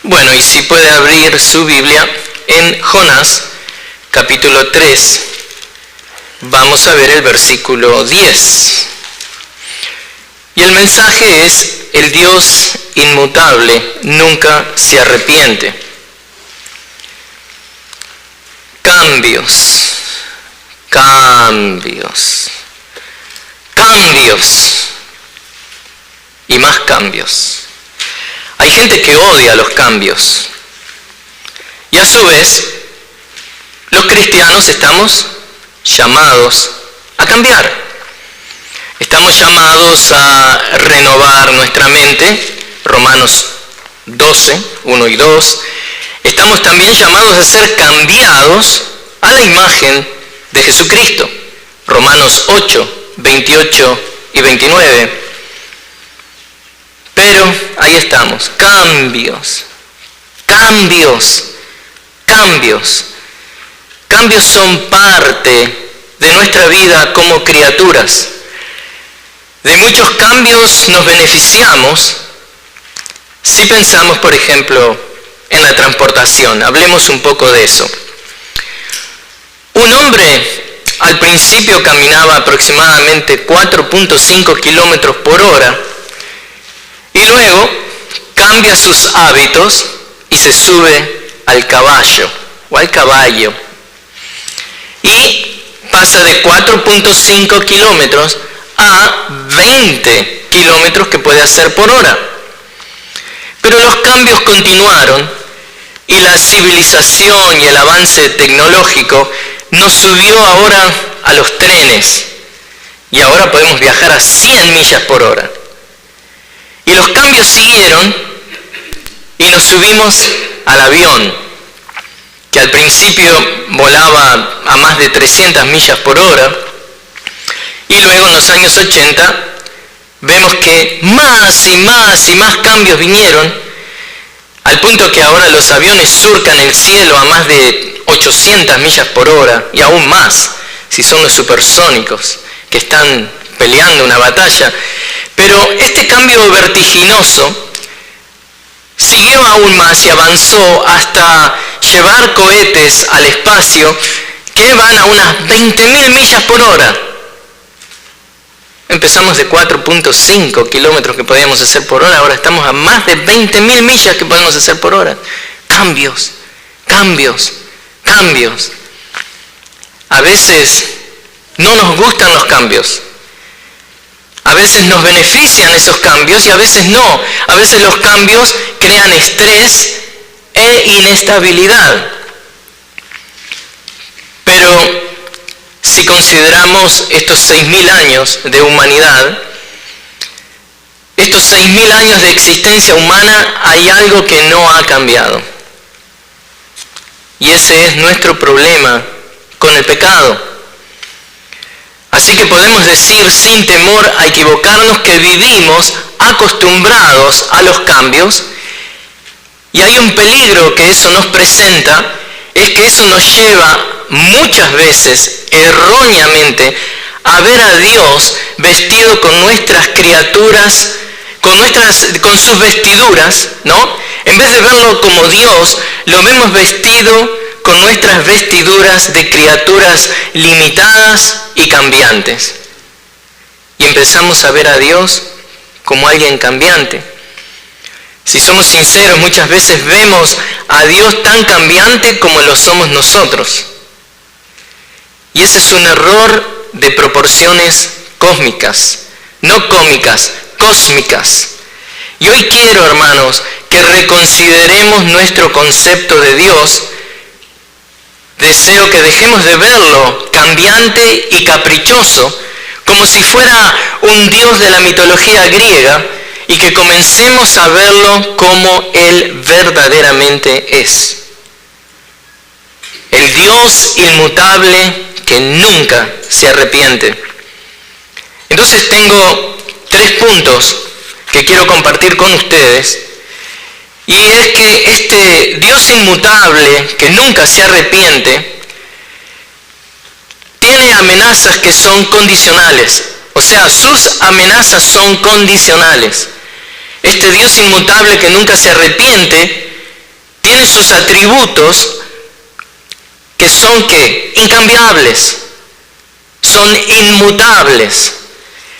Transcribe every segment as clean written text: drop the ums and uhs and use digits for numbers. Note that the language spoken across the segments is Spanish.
Bueno, y si puede abrir su Biblia en Jonás, capítulo 3, vamos a ver el versículo 10. Y el mensaje es: el Dios inmutable nunca se arrepiente. Cambios, cambios, cambios y más cambios. Hay gente que odia los cambios. Y a su vez, los cristianos estamos llamados a cambiar. Estamos llamados a renovar nuestra mente, Romanos 12, 1 y 2. Estamos también llamados a ser cambiados a la imagen de Jesucristo, Romanos 8, 28 y 29. Pero ahí estamos, cambios, cambios, cambios. Cambios son parte de nuestra vida como criaturas. De muchos cambios nos beneficiamos si pensamos, por ejemplo, en la transportación. Hablemos un poco de eso. Un hombre al principio caminaba aproximadamente 4.5 kilómetros por hora y luego cambia sus hábitos y se sube al caballo o al caballo y pasa de 4.5 kilómetros a 20 kilómetros que puede hacer por hora. Pero los cambios continuaron y la civilización y el avance tecnológico nos subió ahora a los trenes y ahora podemos viajar a 100 millas por hora. Y los cambios siguieron y nos subimos al avión, que al principio volaba a más de 300 millas por hora, y luego en los años 80 vemos que más y más y más cambios vinieron, al punto que ahora los aviones surcan el cielo a más de 800 millas por hora, y aún más, si son los supersónicos, que están peleando una batalla. Pero este cambio vertiginoso siguió aún más y avanzó hasta llevar cohetes al espacio que van a unas 20.000 millas por hora. Empezamos de 4.5 kilómetros que podíamos hacer por hora, ahora estamos a más de 20.000 millas que podemos hacer por hora. Cambios, cambios, cambios. A veces no nos gustan los cambios. A veces nos benefician esos cambios y a veces no. A veces los cambios crean estrés e inestabilidad. Pero si consideramos estos 6.000 años de humanidad, estos 6.000 años de existencia humana, hay algo que no ha cambiado. Y ese es nuestro problema con el pecado. Así que podemos decir sin temor a equivocarnos que vivimos acostumbrados a los cambios, y hay un peligro que eso nos presenta, es que eso nos lleva muchas veces erróneamente a ver a Dios vestido con nuestras criaturas, con sus vestiduras, ¿no? En vez de verlo como Dios, lo vemos vestido con nuestras vestiduras de criaturas limitadas y cambiantes. Y empezamos a ver a Dios como alguien cambiante. Si somos sinceros, muchas veces vemos a Dios tan cambiante como lo somos nosotros. Y ese es un error de proporciones cósmicas, no cómicas, cósmicas. Y hoy quiero, hermanos, que reconsideremos nuestro concepto de Dios. Deseo que dejemos de verlo cambiante y caprichoso, como si fuera un dios de la mitología griega, y que comencemos a verlo como Él verdaderamente es. El Dios inmutable que nunca se arrepiente. Entonces tengo 3 puntos que quiero compartir con ustedes. Y es que este Dios inmutable, que nunca se arrepiente, tiene amenazas que son condicionales. O sea, sus amenazas son condicionales. Este Dios inmutable que nunca se arrepiente esos atributos que son ¿qué? Incambiables, son inmutables.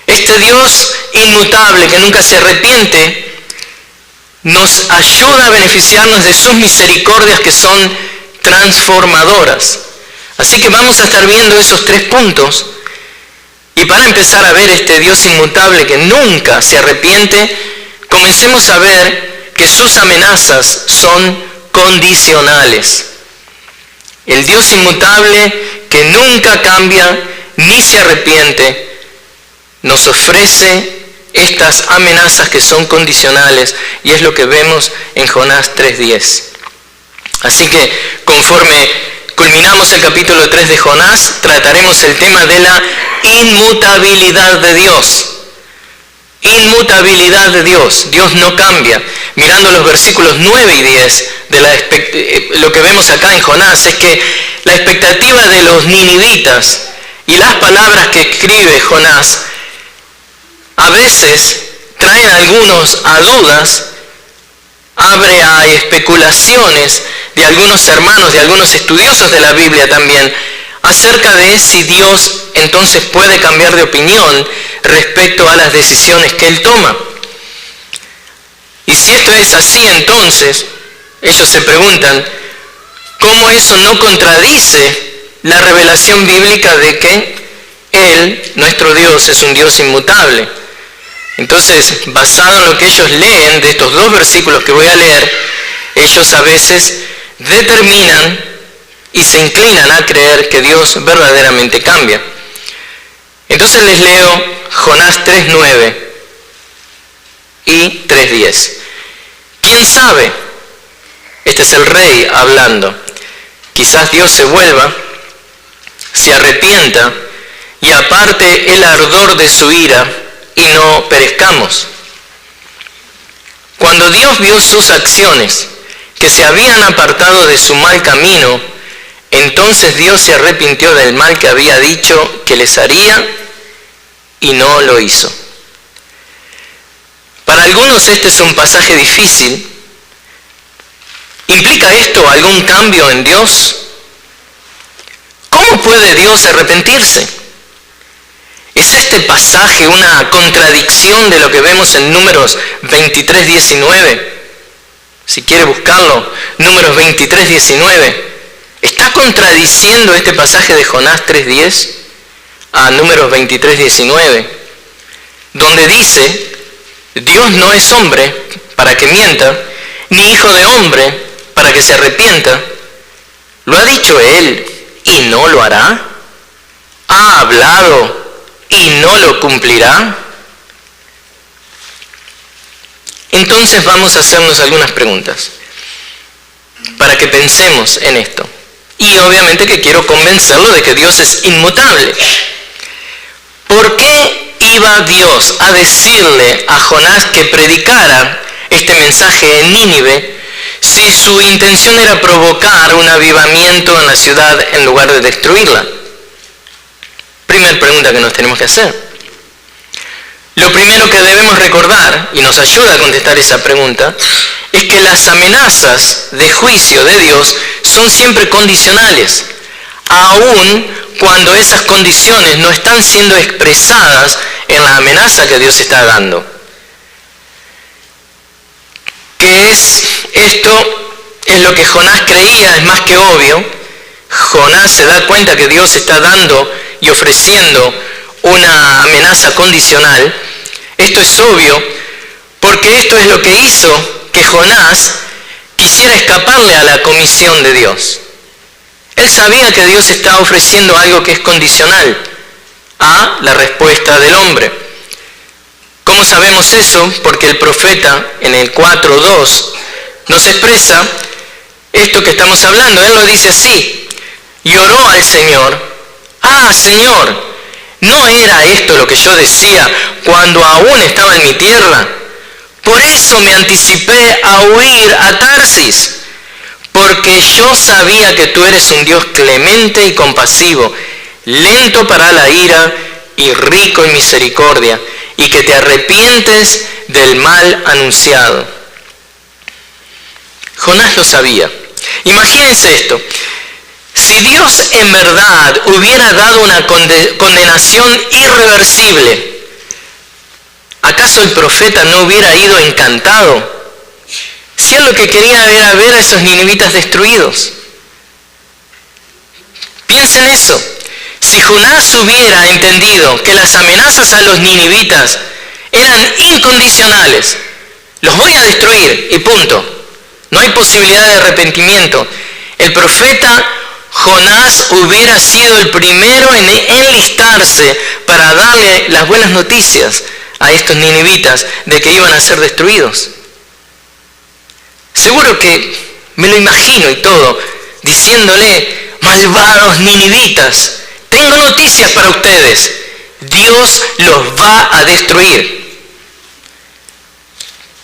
Este Dios inmutable que nunca se arrepiente nos ayuda a beneficiarnos de sus misericordias que son transformadoras. Así que vamos a estar viendo esos 3 puntos. Y para empezar a ver este Dios inmutable que nunca se arrepiente, comencemos a ver que sus amenazas son condicionales. El Dios inmutable que nunca cambia ni se arrepiente, nos ofrece estas amenazas que son condicionales, y es lo que vemos en Jonás 3:10. Así que conforme culminamos el capítulo 3 de Jonás, trataremos el tema de la inmutabilidad de Dios. Inmutabilidad de Dios. Dios no cambia. Mirando los versículos 9 y 10, lo que vemos acá en Jonás es que la expectativa de los ninivitas y las palabras que escribe Jonás a veces traen algunos a dudas, abre a especulaciones de algunos hermanos, de algunos estudiosos de la Biblia también, acerca de si Dios entonces puede cambiar de opinión respecto a las decisiones que Él toma. Y si esto es así, entonces ellos se preguntan, ¿cómo eso no contradice la revelación bíblica de que Él, nuestro Dios, es un Dios inmutable? Entonces, basado en lo que ellos leen de estos 2 versículos que voy a leer, ellos a veces determinan y se inclinan a creer que Dios verdaderamente cambia. Entonces les leo Jonás 3:9 y 3:10. ¿Quién sabe? Este es el rey hablando. Quizás Dios se vuelva, se arrepienta y aparte el ardor de su ira y no perezcamos. Cuando Dios vio sus acciones, que se habían apartado de su mal camino, entonces Dios se arrepintió del mal que había dicho que les haría y no lo hizo. Para algunos este es un pasaje difícil. ¿Implica esto algún cambio en Dios? ¿Cómo puede Dios arrepentirse? ¿Es este pasaje una contradicción de lo que vemos en Números 23:19? Si quiere buscarlo, Números 23:19. ¿Está contradiciendo este pasaje de Jonás 3:10 a Números 23:19? Donde dice, Dios no es hombre para que mienta, ni hijo de hombre para que se arrepienta. ¿Lo ha dicho Él y no lo hará? ¿Ha hablado y no lo cumplirá? Entonces vamos a hacernos algunas preguntas para que pensemos en esto. Y obviamente que quiero convencerlo de que Dios es inmutable. ¿Por qué iba Dios a decirle a Jonás que predicara este mensaje en Nínive si su intención era provocar un avivamiento en la ciudad en lugar de destruirla? Primera pregunta que nos tenemos que hacer. Lo primero que debemos recordar, y nos ayuda a contestar esa pregunta, es que las amenazas de juicio de Dios son siempre condicionales, aun cuando esas condiciones no están siendo expresadas en la amenaza que Dios está dando. ¿Qué es esto? Es lo que Jonás creía, es más que obvio. Jonás se da cuenta que Dios está dando y ofreciendo una amenaza condicional. Esto es obvio porque esto es lo que hizo que Jonás quisiera escaparle a la comisión de Dios. Él sabía que Dios está ofreciendo algo que es condicional a la respuesta del hombre. ¿Cómo sabemos eso? Porque el profeta en el 4:2 nos expresa esto que estamos hablando. Él lo dice así: y oró al Señor. Señor, ¿no era esto lo que yo decía cuando aún estaba en mi tierra? Por eso me anticipé a huir a Tarsis, porque yo sabía que tú eres un Dios clemente y compasivo, lento para la ira y rico en misericordia, y que te arrepientes del mal anunciado. Jonás lo sabía. Imagínense esto. Si Dios en verdad hubiera dado una condenación irreversible, ¿acaso el profeta no hubiera ido encantado? Si él lo que quería era ver a esos ninivitas destruidos. Piensen eso. Si Jonás hubiera entendido que las amenazas a los ninivitas eran incondicionales, los voy a destruir y punto, no hay posibilidad de arrepentimiento, el profeta Jonás hubiera sido el primero en enlistarse para darle las buenas noticias a estos ninivitas de que iban a ser destruidos. Seguro que me lo imagino y todo, diciéndole: malvados ninivitas, tengo noticias para ustedes, Dios los va a destruir.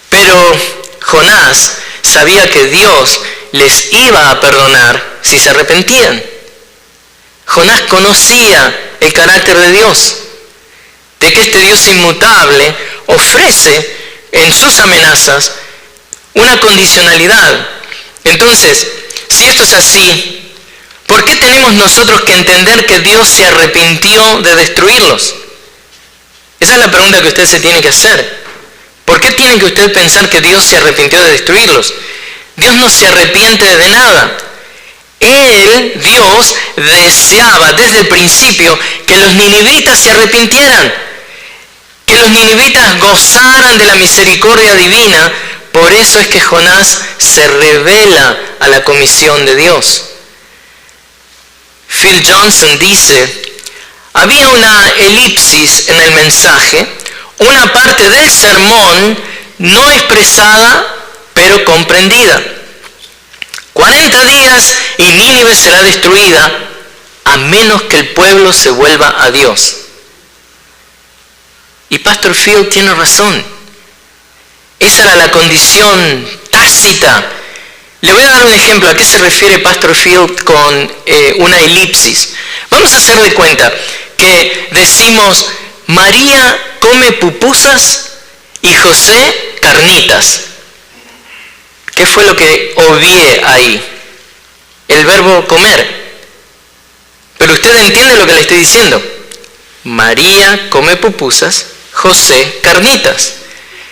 Pero Jonás sabía que Dios les iba a perdonar si se arrepentían. Jonás conocía el carácter de Dios, de que este Dios inmutable ofrece en sus amenazas una condicionalidad. Entonces, si esto es así, ¿por qué tenemos nosotros que entender que Dios se arrepintió de destruirlos? Esa es la pregunta que usted se tiene que hacer. ¿Por qué tiene que usted pensar que Dios se arrepintió de destruirlos? Dios no se arrepiente de nada. Dios, deseaba desde el principio que los ninivitas se arrepintieran, que los ninivitas gozaran de la misericordia divina. Por eso es que Jonás se revela a la comisión de Dios. Phil Johnson dice: había una elipsis en el mensaje, una parte del sermón no expresada pero comprendida. 40 días y Nínive será destruida a menos que el pueblo se vuelva a Dios. Y Pastor Phil tiene razón. Esa era la condición tácita. Le voy a dar un ejemplo. ¿A qué se refiere Pastor Phil con una elipsis? Vamos a hacer de cuenta que decimos: María come pupusas y José carnitas. ¿Qué fue lo que obvié ahí? El verbo comer. Pero usted entiende lo que le estoy diciendo. María come pupusas, José carnitas.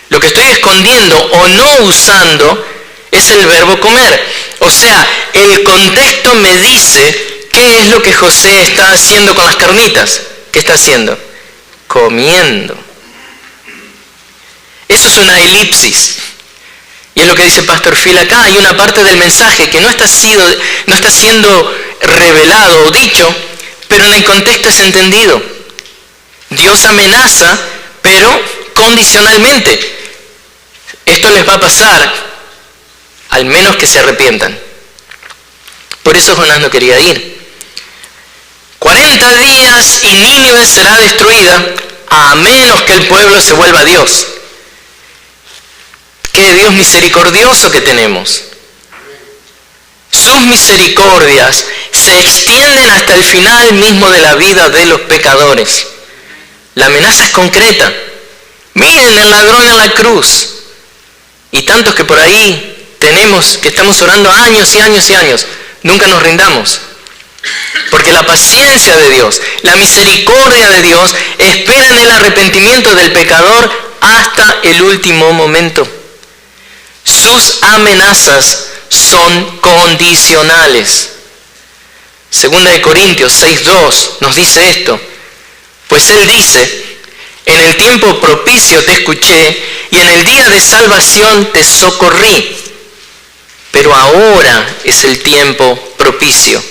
Lo que estoy escondiendo o no usando es el verbo comer. O sea, el contexto me dice qué es lo que José está haciendo con las carnitas. ¿Qué está haciendo? Comiendo. Eso es una elipsis. Y es lo que dice Pastor Phil acá. Hay una parte del mensaje que no está siendo revelado o dicho, pero en el contexto es entendido. Dios amenaza, pero condicionalmente. Esto les va a pasar al menos que se arrepientan. Por eso Jonás no quería ir. 40 días y Nínive será destruida a menos que el pueblo se vuelva a Dios. ¡Qué Dios misericordioso que tenemos! Sus misericordias se extienden hasta el final mismo de la vida de los pecadores. La amenaza es concreta. Miren el ladrón en la cruz. Y tantos que por ahí tenemos, que estamos orando años y años y años. Nunca nos rindamos. Porque la paciencia de Dios, la misericordia de Dios, espera en el arrepentimiento del pecador hasta el último momento. Sus amenazas son condicionales. 2 Corintios 6:2 nos dice esto. Pues Él dice: en el tiempo propicio te escuché y en el día de salvación te socorrí. Pero ahora es el tiempo propicio.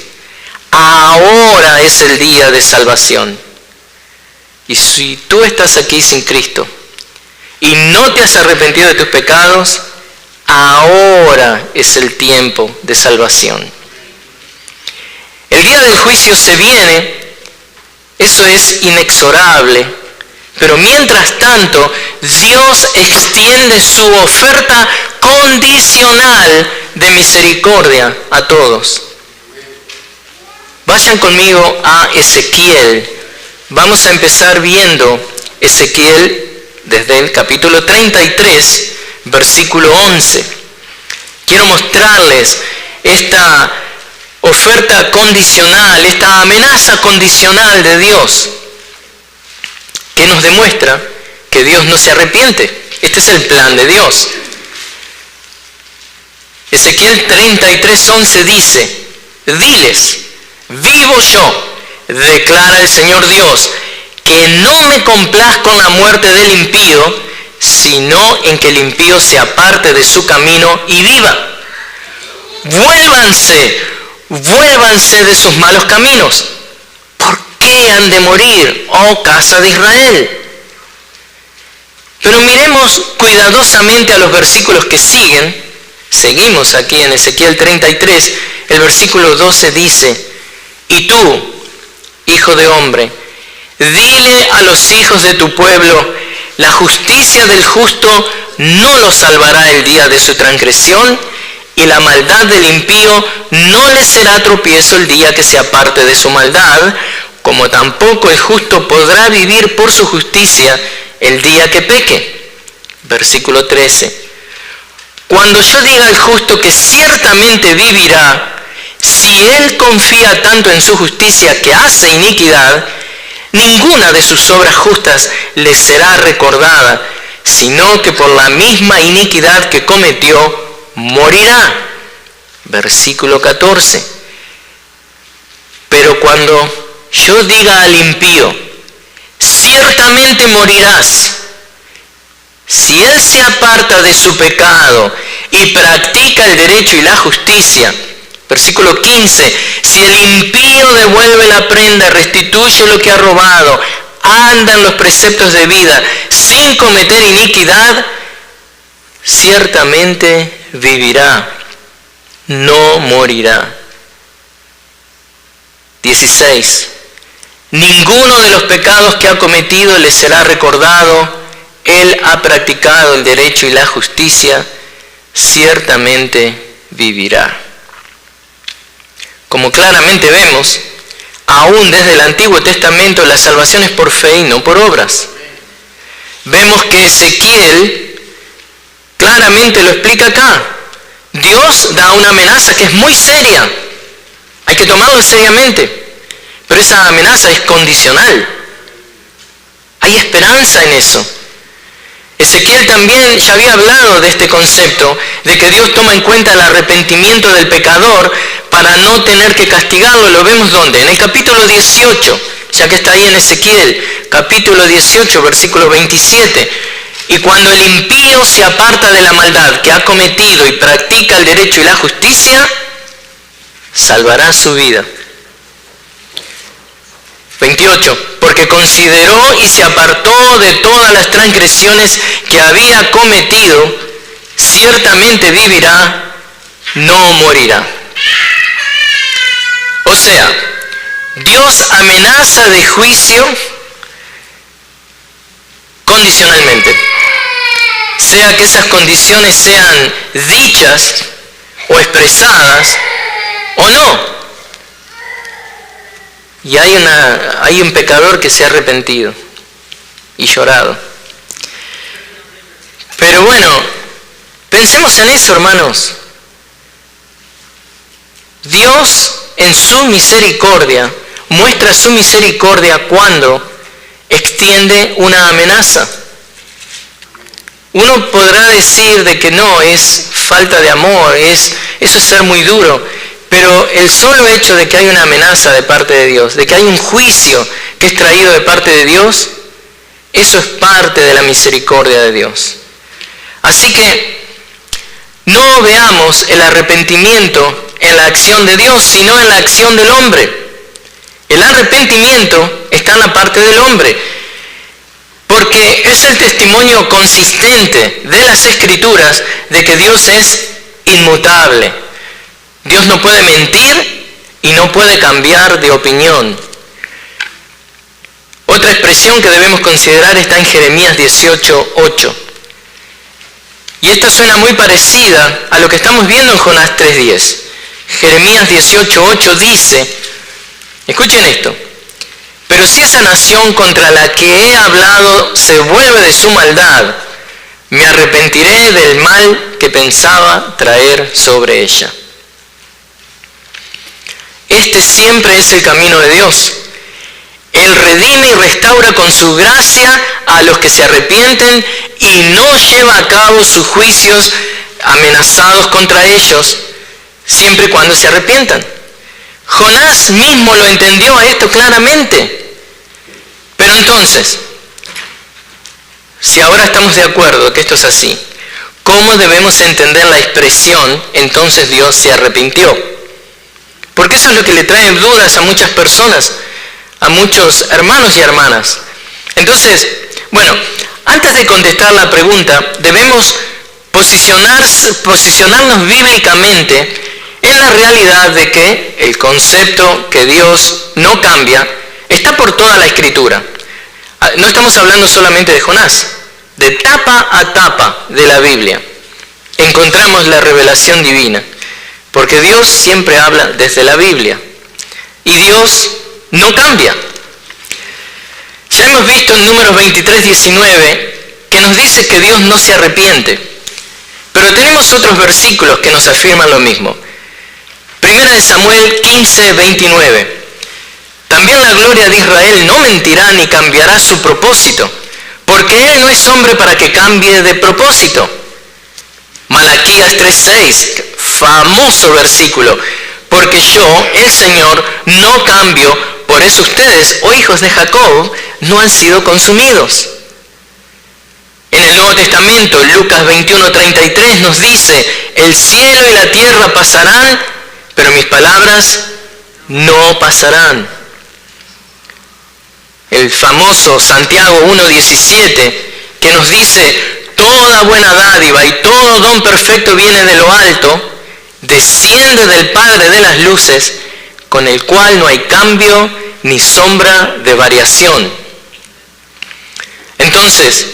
Ahora es el día de salvación. Y si tú estás aquí sin Cristo y no te has arrepentido de tus pecados, ahora es el tiempo de salvación. El día del juicio se viene, eso es inexorable, pero mientras tanto, Dios extiende su oferta condicional de misericordia a todos. Vayan conmigo a Ezequiel. Vamos a empezar viendo Ezequiel desde el capítulo 33, versículo 11. quiero mostrarles esta oferta condicional, esta amenaza condicional de Dios, que nos demuestra que Dios no se arrepiente. Este es el plan de Dios. Ezequiel 33:11 dice: diles, vivo yo, declara el Señor Dios, que no me complazco en la muerte del impío, sino en que el impío se aparte de su camino y viva. Vuélvanse de sus malos caminos. ¿Por qué han de morir, oh casa de Israel? Pero miremos cuidadosamente a los versículos que siguen. Seguimos aquí en Ezequiel 33, el versículo 12 dice: y tú, hijo de hombre, dile a los hijos de tu pueblo, la justicia del justo no lo salvará el día de su transgresión, y la maldad del impío no le será tropiezo el día que se aparte de su maldad, como tampoco el justo podrá vivir por su justicia el día que peque. Versículo 13. Cuando yo diga al justo que ciertamente vivirá, si él confía tanto en su justicia que hace iniquidad, ninguna de sus obras justas le será recordada, sino que por la misma iniquidad que cometió, morirá. Versículo 14. Pero cuando yo diga al impío, ciertamente morirás, si él se aparta de su pecado y practica el derecho y la justicia. Versículo 15. Si el impío devuelve la prenda, restituye lo que ha robado, anda en los preceptos de vida, sin cometer iniquidad, ciertamente vivirá, no morirá. 16. Ninguno de los pecados que ha cometido le será recordado. Él ha practicado el derecho y la justicia, ciertamente vivirá. Como claramente vemos, aún desde el Antiguo Testamento la salvación es por fe y no por obras. Vemos que Ezequiel claramente lo explica acá. Dios da una amenaza que es muy seria. Hay que tomarlo seriamente. Pero esa amenaza es condicional. Hay esperanza en eso. Ezequiel también ya había hablado de este concepto, de que Dios toma en cuenta el arrepentimiento del pecador para no tener que castigarlo. Lo vemos ¿dónde? En el capítulo 18, ya que está ahí en Ezequiel, capítulo 18, versículo 27. Y cuando el impío se aparta de la maldad que ha cometido y practica el derecho y la justicia, salvará su vida. 28. Porque consideró y se apartó de todas las transgresiones que había cometido, ciertamente vivirá, no morirá. O sea, Dios amenaza de juicio condicionalmente. Sea que esas condiciones sean dichas o expresadas o no. Y hay un pecador que se ha arrepentido y llorado. Pero bueno, pensemos en eso, hermanos. Dios en su misericordia muestra su misericordia cuando extiende una amenaza. Uno podrá decir de que no, es falta de amor, eso es ser muy duro. Pero el solo hecho de que hay una amenaza de parte de Dios, de que hay un juicio que es traído de parte de Dios, eso es parte de la misericordia de Dios. Así que no veamos el arrepentimiento en la acción de Dios, sino en la acción del hombre. El arrepentimiento está en la parte del hombre, porque es el testimonio consistente de las Escrituras de que Dios es inmutable. Dios no puede mentir y no puede cambiar de opinión. Otra expresión que debemos considerar está en Jeremías 18:8. Y esta suena muy parecida a lo que estamos viendo en Jonás 3:10. Jeremías 18:8 dice, escuchen esto: pero si esa nación contra la que he hablado se vuelve de su maldad, me arrepentiré del mal que pensaba traer sobre ella. Este siempre es el camino de Dios. Él redime y restaura con su gracia a los que se arrepienten y no lleva a cabo sus juicios amenazados contra ellos, siempre y cuando se arrepientan. Jonás mismo lo entendió a esto claramente. Pero entonces, si ahora estamos de acuerdo que esto es así, ¿cómo debemos entender la expresión entonces Dios se arrepintió? Porque eso es lo que le trae dudas a muchas personas, a muchos hermanos y hermanas. Entonces, bueno, antes de contestar la pregunta, debemos posicionarnos bíblicamente en la realidad de que el concepto que Dios no cambia está por toda la Escritura. No estamos hablando solamente de Jonás. De tapa a tapa de la Biblia encontramos la revelación divina, porque Dios siempre habla desde la Biblia y Dios no cambia. Ya hemos visto en Números 23:19 que nos dice que Dios no se arrepiente, pero tenemos otros versículos que nos afirman lo mismo. Primera de Samuel 15:29. También la gloria de Israel no mentirá ni cambiará su propósito, porque Él no es hombre para que cambie de propósito. Malaquías 3:6, famoso versículo. Porque yo, el Señor, no cambio, por eso ustedes, oh hijos de Jacob, no han sido consumidos. En el Nuevo Testamento, Lucas 21:33 nos dice, el cielo y la tierra pasarán, pero mis palabras no pasarán. El famoso Santiago 1:17 que nos dice, toda buena dádiva y todo don perfecto viene de lo alto, desciende del Padre de las luces, con el cual no hay cambio ni sombra de variación. Entonces,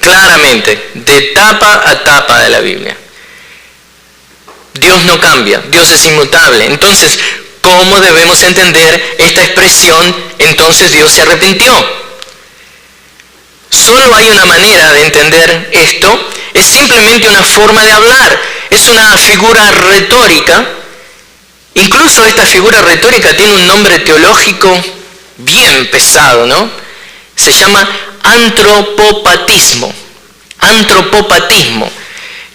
claramente, de tapa a tapa de la Biblia, Dios no cambia, Dios es inmutable. Entonces, ¿cómo debemos entender esta expresión, entonces Dios se arrepintió? Solo hay una manera de entender esto, es simplemente una forma de hablar, es una figura retórica. Incluso esta figura retórica tiene un nombre teológico bien pesado, ¿no? Se llama antropopatismo,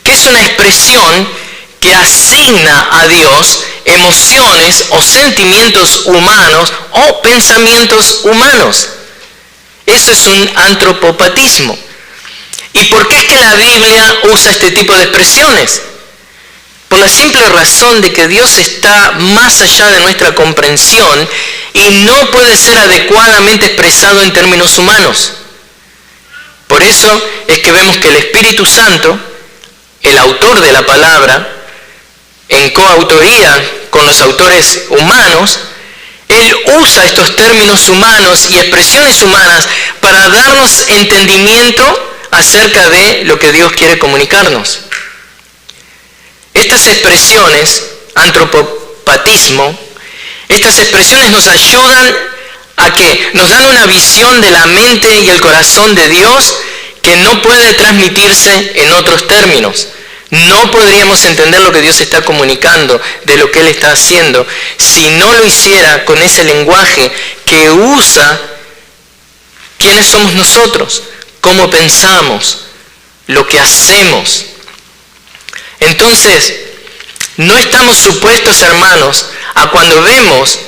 que es una expresión que asigna a Dios emociones o sentimientos humanos o pensamientos humanos. Eso es un antropopatismo. ¿Y por qué es que la Biblia usa este tipo de expresiones? Por la simple razón de que Dios está más allá de nuestra comprensión y no puede ser adecuadamente expresado en términos humanos. Por eso es que vemos que el Espíritu Santo, el autor de la palabra, en coautoría con los autores humanos, Él usa estos términos humanos y expresiones humanas para darnos entendimiento acerca de lo que Dios quiere comunicarnos. Estas expresiones, antropopatismo, estas expresiones nos ayudan a que nos dan una visión de la mente y el corazón de Dios que no puede transmitirse en otros términos. No podríamos entender lo que Dios está comunicando de lo que Él está haciendo si no lo hiciera con ese lenguaje que usa quiénes somos nosotros, cómo pensamos, lo que hacemos. Entonces, no estamos supuestos, hermanos, a cuando vemos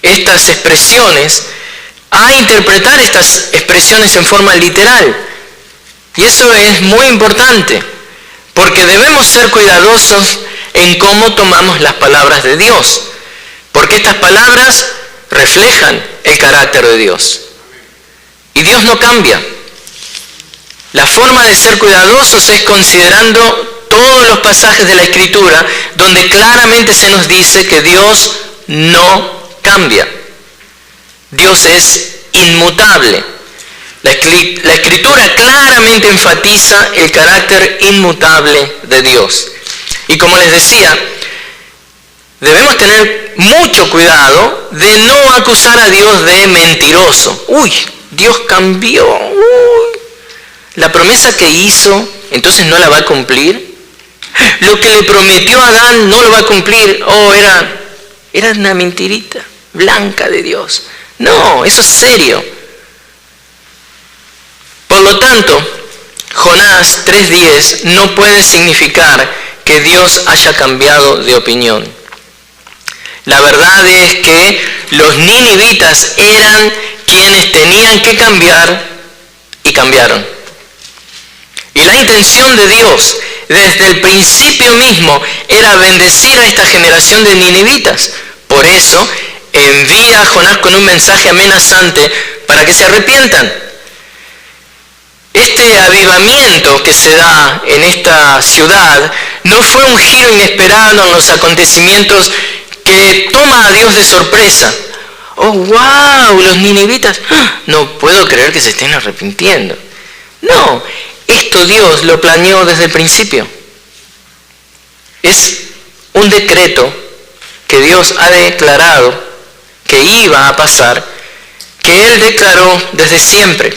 estas expresiones, a interpretar estas expresiones en forma literal. Y eso es muy importante, porque debemos ser cuidadosos en cómo tomamos las palabras de Dios, porque estas palabras reflejan el carácter de Dios. Y Dios no cambia. La forma de ser cuidadosos es considerando todos los pasajes de la Escritura donde claramente se nos dice que Dios no cambia. Dios es inmutable. La Escritura claramente enfatiza el carácter inmutable de Dios. Y como les decía, debemos tener mucho cuidado de no acusar a Dios de mentiroso. Uy, Dios cambió. La promesa que hizo, entonces no la va a cumplir. Lo que le prometió a Adán no lo va a cumplir. Oh, era una mentirita blanca de Dios. No, eso es serio. Por lo tanto, Jonás 3:10 no puede significar que Dios haya cambiado de opinión. La verdad es que los ninivitas eran quienes tenían que cambiar y cambiaron. Y la intención de Dios desde el principio mismo era bendecir a esta generación de ninivitas. Por eso envía a Jonás con un mensaje amenazante para que se arrepientan. Este avivamiento que se da en esta ciudad no fue un giro inesperado en los acontecimientos que toma a Dios de sorpresa. Oh, wow, los ninivitas, no puedo creer que se estén arrepintiendo. No, esto Dios lo planeó desde el principio. Es un decreto que Dios ha declarado que iba a pasar, que Él declaró desde siempre,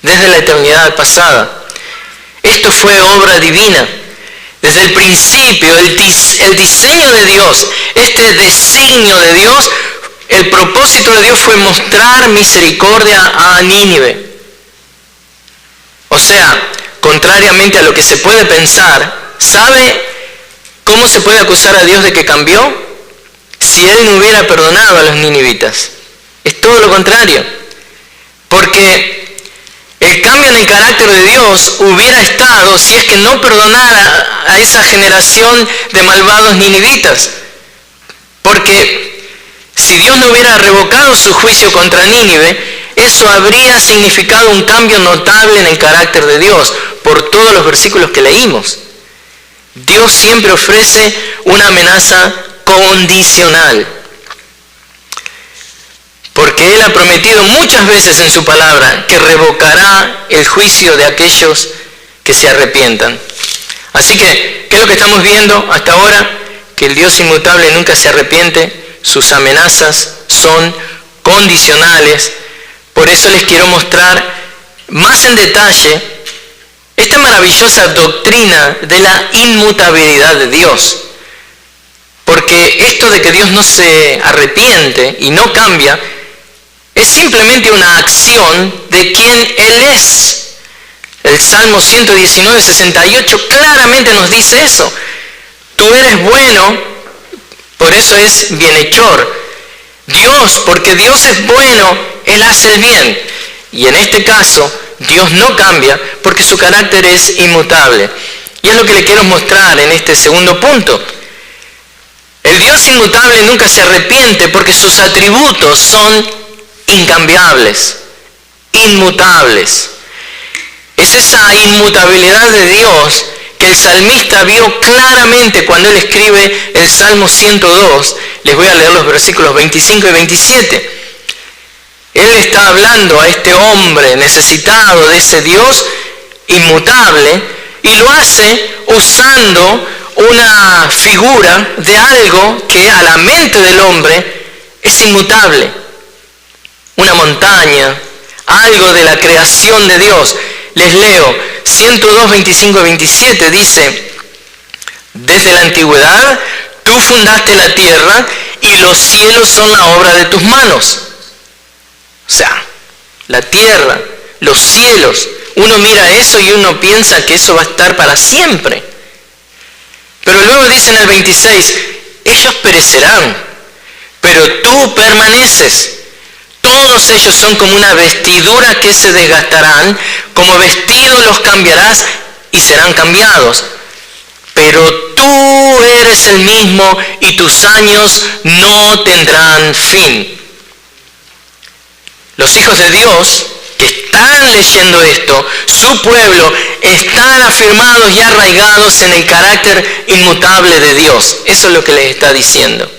desde la eternidad pasada. Esto fue obra divina. Desde el principio, el diseño de Dios, este designio de Dios, el propósito de Dios fue mostrar misericordia a Nínive. O sea, contrariamente a lo que se puede pensar, ¿sabe cómo se puede acusar a Dios de que cambió? Si Él no hubiera perdonado a los ninivitas. Es todo lo contrario. Porque el cambio en el carácter de Dios hubiera estado si es que no perdonara a esa generación de malvados ninivitas. Porque si Dios no hubiera revocado su juicio contra Nínive, eso habría significado un cambio notable en el carácter de Dios, por todos los versículos que leímos. Dios siempre ofrece una amenaza condicional. Porque Él ha prometido muchas veces en su palabra que revocará el juicio de aquellos que se arrepientan. Así que, ¿qué es lo que estamos viendo hasta ahora? Que el Dios inmutable nunca se arrepiente, sus amenazas son condicionales. Por eso les quiero mostrar más en detalle esta maravillosa doctrina de la inmutabilidad de Dios. Porque esto de que Dios no se arrepiente y no cambia, es simplemente una acción de quien Él es. El Salmo 119, 68 claramente nos dice eso. Tú eres bueno, por eso es bienhechor. Dios, porque Dios es bueno, Él hace el bien. Y en este caso, Dios no cambia porque su carácter es inmutable. Y es lo que le quiero mostrar en este segundo punto. El Dios inmutable nunca se arrepiente porque sus atributos son incambiables, inmutables. Es esa inmutabilidad de Dios que el salmista vio claramente cuando él escribe el Salmo 102. Les voy a leer los versículos 25 y 27. Él está hablando a este hombre necesitado de ese Dios inmutable y lo hace usando una figura de algo que a la mente del hombre es inmutable. Una montaña, algo de la creación de Dios. Les leo, 102, 25 y 27 dice: desde la antigüedad tú fundaste la tierra y los cielos son la obra de tus manos. O sea, la tierra, los cielos, uno mira eso y uno piensa que eso va a estar para siempre. Pero luego dice en el 26, ellos perecerán, pero tú permaneces. Todos ellos son como una vestidura que se desgastarán, como vestido los cambiarás y serán cambiados. Pero tú eres el mismo y tus años no tendrán fin. Los hijos de Dios que están leyendo esto, su pueblo, están afirmados y arraigados en el carácter inmutable de Dios. Eso es lo que les está diciendo.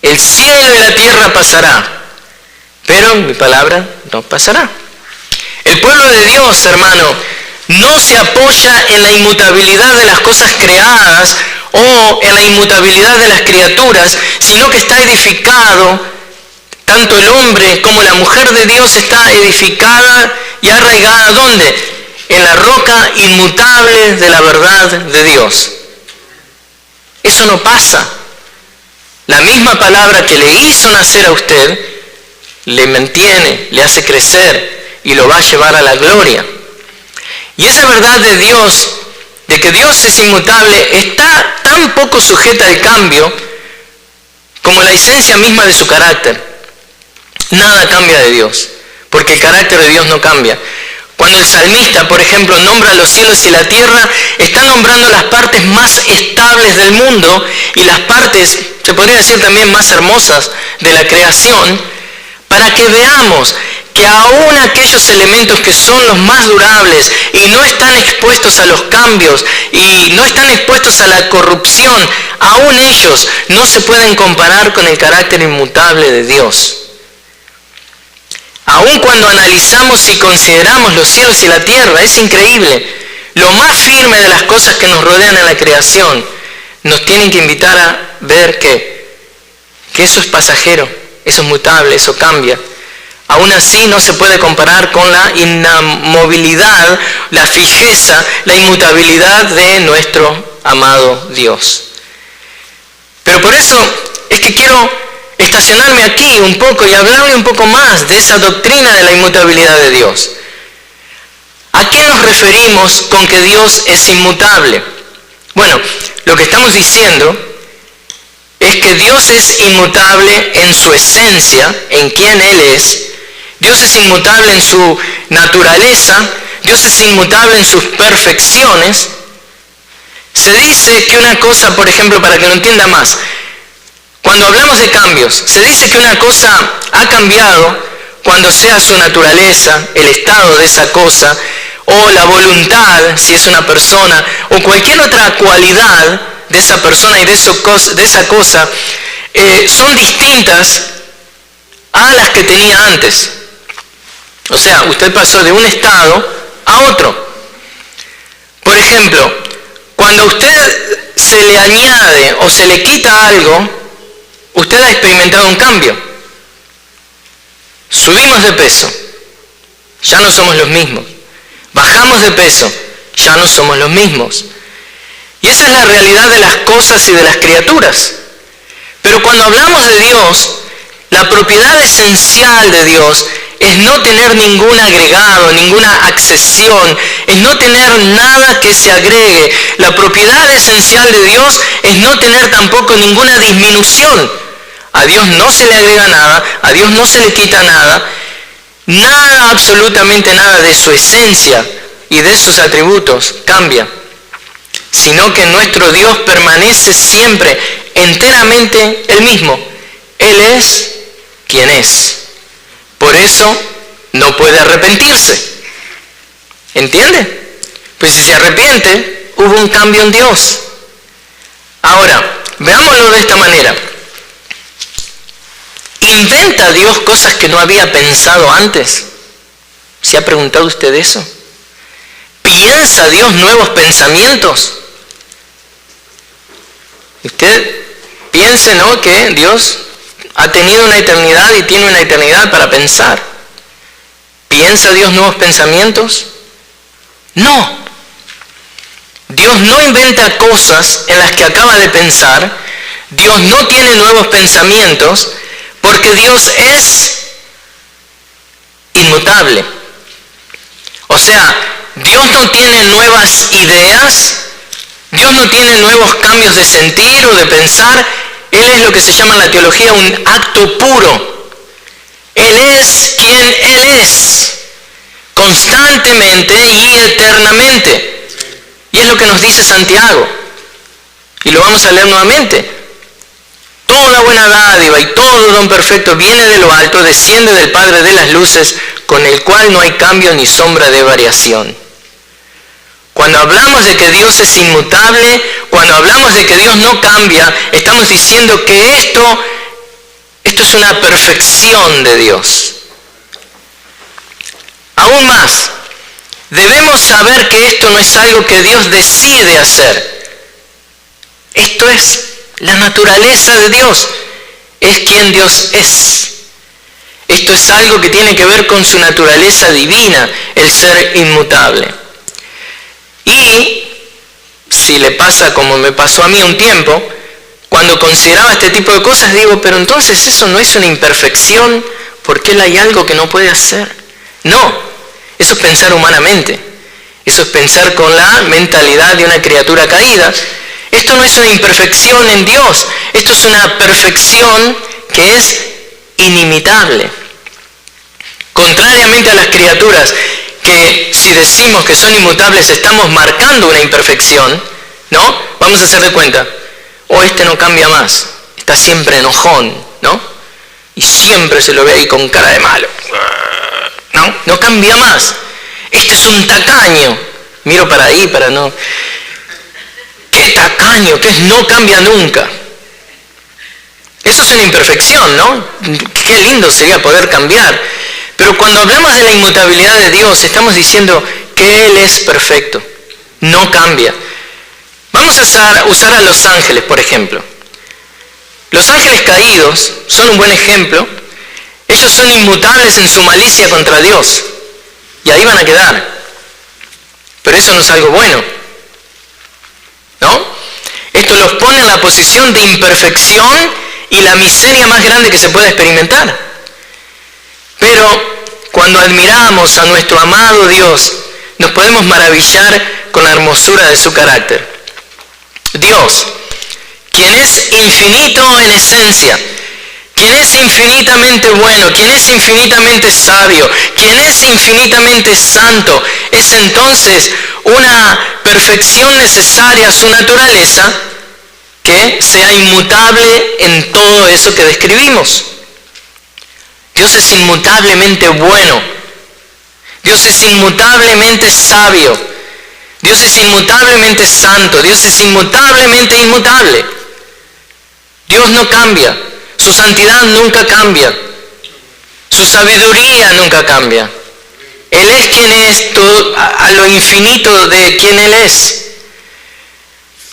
El cielo y la tierra pasará, pero mi palabra no pasará. El pueblo de Dios, hermano, no se apoya en la inmutabilidad de las cosas creadas o en la inmutabilidad de las criaturas, sino que está edificado, tanto el hombre como la mujer de Dios está edificada y arraigada, ¿dónde? en la roca inmutable de la verdad de Dios. Eso no pasa. La misma palabra que le hizo nacer a usted, le mantiene, le hace crecer y lo va a llevar a la gloria. Y esa verdad de Dios, de que Dios es inmutable, está tan poco sujeta al cambio como la esencia misma de su carácter. Nada cambia de Dios, porque el carácter de Dios no cambia. Cuando el salmista, por ejemplo, nombra los cielos y la tierra, está nombrando las partes más estables del mundo y las partes, se podría decir también más hermosas de la creación, para que veamos que aún aquellos elementos que son los más durables y no están expuestos a los cambios y no están expuestos a la corrupción, aún ellos no se pueden comparar con el carácter inmutable de Dios. Aún cuando analizamos y consideramos los cielos y la tierra, es increíble. Lo más firme de las cosas que nos rodean en la creación nos tienen que invitar a ver que eso es pasajero, eso es mutable, eso cambia. Aún así no se puede comparar con la inamovilidad, la fijeza, la inmutabilidad de nuestro amado Dios. Pero por eso es que quiero estacionarme aquí un poco y hablarle un poco más de esa doctrina de la inmutabilidad de Dios. ¿A qué nos referimos con que Dios es inmutable? Bueno, lo que estamos diciendo es que Dios es inmutable en su esencia, en quién Él es. Dios es inmutable en su naturaleza. Dios es inmutable en sus perfecciones. Se dice que una cosa, por ejemplo, para que lo entienda más, cuando hablamos de cambios, se dice que una cosa ha cambiado cuando sea su naturaleza, el estado de esa cosa, o la voluntad, si es una persona, o cualquier otra cualidad de esa persona y de esa cosa, son distintas a las que tenía antes. O sea, usted pasó de un estado a otro. Por ejemplo, cuando a usted se le añade o se le quita algo, usted ha experimentado un cambio. Subimos de peso, ya no somos los mismos. Bajamos de peso, ya no somos los mismos. Y esa es la realidad de las cosas y de las criaturas. Pero cuando hablamos de Dios, la propiedad esencial de Dios es no tener ningún agregado, ninguna accesión, es no tener nada que se agregue. La propiedad esencial de Dios es no tener tampoco ninguna disminución. A Dios no se le agrega nada, a Dios no se le quita nada, nada, absolutamente nada de su esencia y de sus atributos cambia, sino que nuestro Dios permanece siempre enteramente el mismo. Él es quien es. Por eso no puede arrepentirse. ¿Entiende? Pues si se arrepiente, hubo un cambio en Dios. Ahora, veámoslo de esta manera. ¿Inventa Dios cosas que no había pensado antes? ¿Se ha preguntado usted eso? ¿Piensa Dios nuevos pensamientos? Usted piense, ¿no?, que Dios ha tenido una eternidad y tiene una eternidad para pensar. ¿Piensa Dios nuevos pensamientos? No. Dios no inventa cosas en las que acaba de pensar. Dios no tiene nuevos pensamientos porque Dios es inmutable. O sea, Dios no tiene nuevas ideas, Dios no tiene nuevos cambios de sentir o de pensar. Él es lo que se llama en la teología un acto puro. Él es quien Él es, constantemente y eternamente. Y es lo que nos dice Santiago. Y lo vamos a leer nuevamente. Toda buena dádiva y todo don perfecto viene de lo alto, desciende del Padre de las luces, con el cual no hay cambio ni sombra de variación. Cuando hablamos de que Dios es inmutable, cuando hablamos de que Dios no cambia, estamos diciendo que esto es una perfección de Dios. Aún más, debemos saber que esto no es algo que Dios decide hacer. Esto es la naturaleza de Dios, es quien Dios es. Esto es algo que tiene que ver con su naturaleza divina, el ser inmutable. si le pasa como me pasó a mí un tiempo, cuando consideraba este tipo de cosas digo, pero entonces eso no es una imperfección, porque él hay algo que no puede hacer. No, eso es pensar humanamente, eso es pensar con la mentalidad de una criatura caída. Esto no es una imperfección en Dios, esto es una perfección que es inimitable. Contrariamente a las criaturas, que si decimos que son inmutables estamos marcando una imperfección, ¿no? Vamos a hacer de cuenta, este no cambia más, está siempre enojón, ¿no? Y siempre se lo ve ahí con cara de malo, ¿no? No cambia más. Este es un tacaño, miro para ahí para no... ¡Qué tacaño! Que no cambia nunca. Eso es una imperfección, ¿no? Qué lindo sería poder cambiar. Pero cuando hablamos de la inmutabilidad de Dios, estamos diciendo que Él es perfecto, no cambia. Vamos a usar a los ángeles, por ejemplo. Los ángeles caídos son un buen ejemplo. Ellos son inmutables en su malicia contra Dios. Y ahí van a quedar. Pero eso no es algo bueno, ¿no? Esto los pone en la posición de imperfección y la miseria más grande que se puede experimentar. Pero cuando admiramos a nuestro amado Dios, nos podemos maravillar con la hermosura de su carácter. Dios, quien es infinito en esencia, quien es infinitamente bueno, quien es infinitamente sabio, quien es infinitamente santo, es entonces una perfección necesaria a su naturaleza que sea inmutable en todo eso que describimos. Dios es inmutablemente bueno, Dios es inmutablemente sabio, Dios es inmutablemente santo, Dios es inmutablemente inmutable. Dios no cambia, su santidad nunca cambia, su sabiduría nunca cambia. Él es quien es, todo, a lo infinito de quien Él es.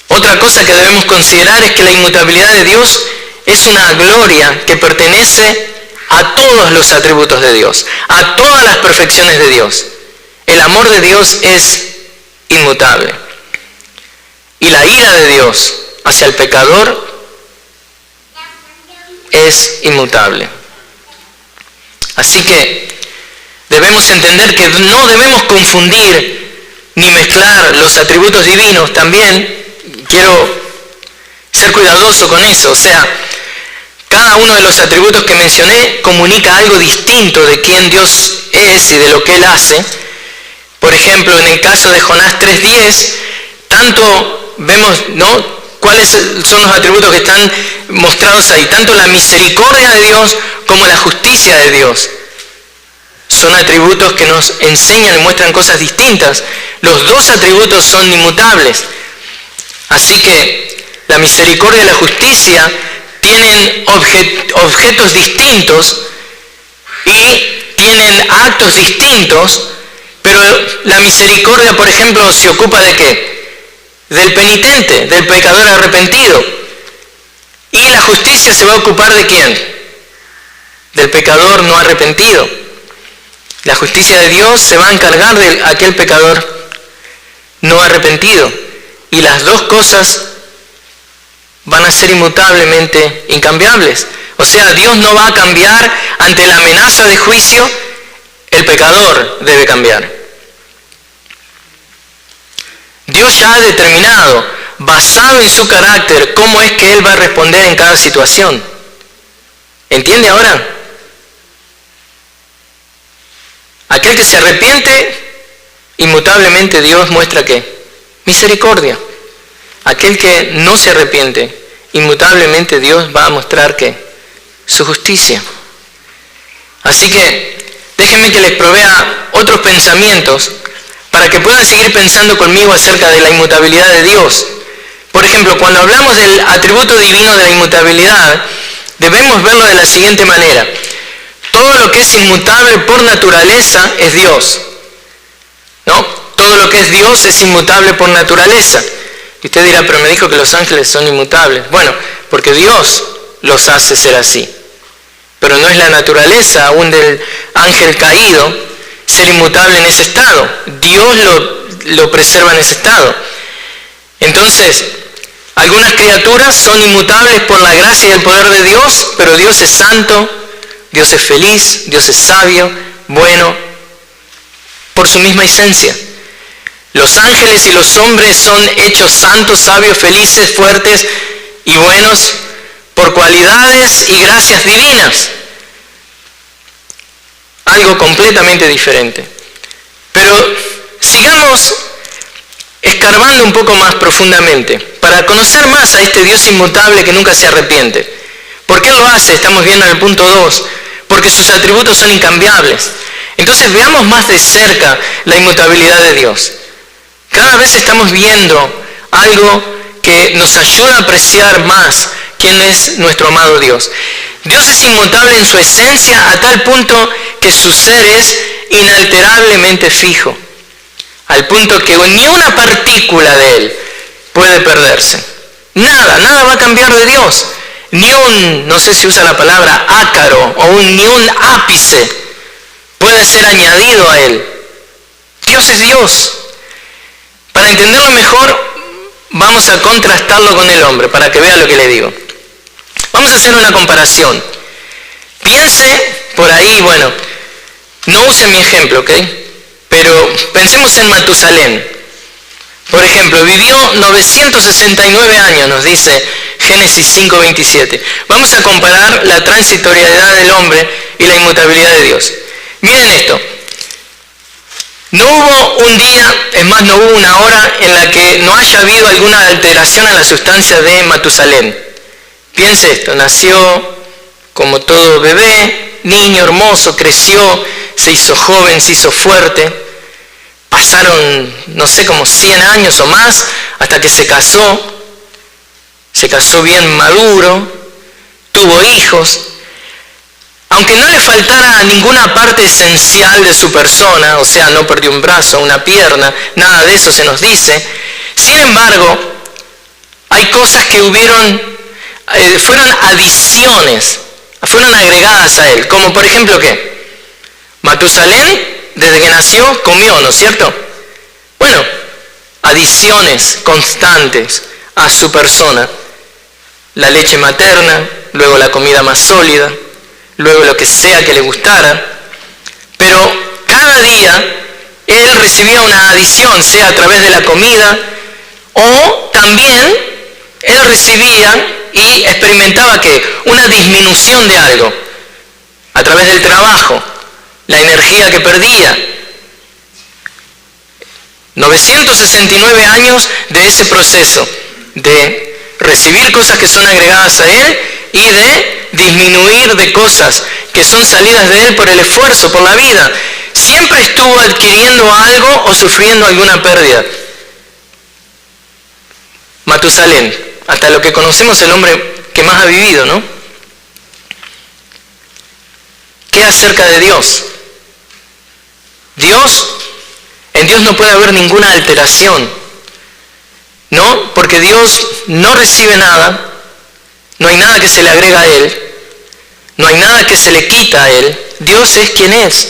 Otra cosa que debemos considerar es que la inmutabilidad de Dios es una gloria que pertenece a todos los atributos de Dios, a todas las perfecciones de Dios. El amor de Dios es inmutable. Y la ira de Dios hacia el pecador es inmutable. Así que debemos entender que no debemos confundir ni mezclar los atributos divinos. También quiero ser cuidadoso con eso. O sea, cada uno de los atributos que mencioné comunica algo distinto de quién Dios es y de lo que Él hace. Por ejemplo, en el caso de Jonás 3:10, tanto vemos, ¿no?, cuáles son los atributos que están mostrados ahí. Tanto la misericordia de Dios como la justicia de Dios. Son atributos que nos enseñan y muestran cosas distintas. Los dos atributos son inmutables. Así que la misericordia y la justicia tienen objetos distintos y tienen actos distintos, pero la misericordia, por ejemplo, se ocupa ¿de qué? Del penitente, del pecador arrepentido. Y la justicia se va a ocupar ¿de quién? Del pecador no arrepentido. La justicia de Dios se va a encargar de aquel pecador no arrepentido. Y las dos cosas van a ser inmutablemente incambiables. O sea, Dios no va a cambiar ante la amenaza de juicio, el pecador debe cambiar. Dios ya ha determinado, basado en su carácter, cómo es que Él va a responder en cada situación. ¿Entiende ahora? Aquel que se arrepiente, inmutablemente Dios muestra ¿qué? Misericordia. Aquel que no se arrepiente, inmutablemente Dios va a mostrar ¿qué? Su justicia. Así que déjenme que les provea otros pensamientos para que puedan seguir pensando conmigo acerca de la inmutabilidad de Dios. Por ejemplo, cuando hablamos del atributo divino de la inmutabilidad, debemos verlo de la siguiente manera. Todo lo que es inmutable por naturaleza es Dios, ¿no? Todo lo que es Dios es inmutable por naturaleza. Y usted dirá, pero me dijo que los ángeles son inmutables. Bueno, porque Dios los hace ser así. Pero no es la naturaleza aún del ángel caído ser inmutable en ese estado. Dios lo preserva en ese estado. Entonces, algunas criaturas son inmutables por la gracia y el poder de Dios, pero Dios es santo, Dios es feliz, Dios es sabio, bueno, por su misma esencia. Los ángeles y los hombres son hechos santos, sabios, felices, fuertes y buenos por cualidades y gracias divinas. Algo completamente diferente. Pero sigamos escarbando un poco más profundamente para conocer más a este Dios inmutable que nunca se arrepiente. ¿Por qué lo hace? Estamos viendo en el punto 2. Porque sus atributos son incambiables. Entonces veamos más de cerca la inmutabilidad de Dios. Cada vez estamos viendo algo que nos ayuda a apreciar más quién es nuestro amado Dios. Dios es inmutable en su esencia a tal punto que su ser es inalterablemente fijo. Al punto que ni una partícula de Él puede perderse. Nada va a cambiar de Dios. Ni un, no sé si usa la palabra ácaro, o ni un ápice puede ser añadido a Él. Dios es Dios. Para entenderlo mejor, vamos a contrastarlo con el hombre, para que vea lo que le digo. Vamos a hacer una comparación. Piense por ahí, bueno, no use mi ejemplo, ¿ok? Pero pensemos en Matusalén. Por ejemplo, vivió 969 años, nos dice Génesis 5:27. Vamos a comparar la transitoriedad del hombre y la inmutabilidad de Dios. Miren esto. No hubo un día, es más, no hubo una hora en la que no haya habido alguna alteración en la sustancia de Matusalén. Piense esto, nació como todo bebé, niño hermoso, creció, se hizo joven, se hizo fuerte. Pasaron, no sé, como 100 años o más hasta que se casó bien maduro, tuvo hijos. Aunque no le faltara ninguna parte esencial de su persona, o sea, no perdió un brazo, una pierna, nada de eso se nos dice. Sin embargo, hay cosas que fueron adiciones, fueron agregadas a él. Como por ejemplo, ¿qué? Matusalén, desde que nació, comió, ¿no es cierto? Bueno, adiciones constantes a su persona. La leche materna, luego la comida más sólida, luego lo que sea que le gustara. Pero cada día él recibía una adición, sea a través de la comida, o también él recibía y experimentaba ¿qué? Una disminución de algo, a través del trabajo, la energía que perdía. 969 años de ese proceso de recibir cosas que son agregadas a él y de disminuir de cosas que son salidas de él por el esfuerzo, por la vida. Siempre estuvo adquiriendo algo o sufriendo alguna pérdida. Matusalén, hasta lo que conocemos el hombre que más ha vivido, ¿no? ¿Qué acerca de Dios? En Dios no puede haber ninguna alteración, ¿no? Porque Dios no recibe nada, no hay nada que se le agrega a Él, no hay nada que se le quita a Él. Dios es quien es.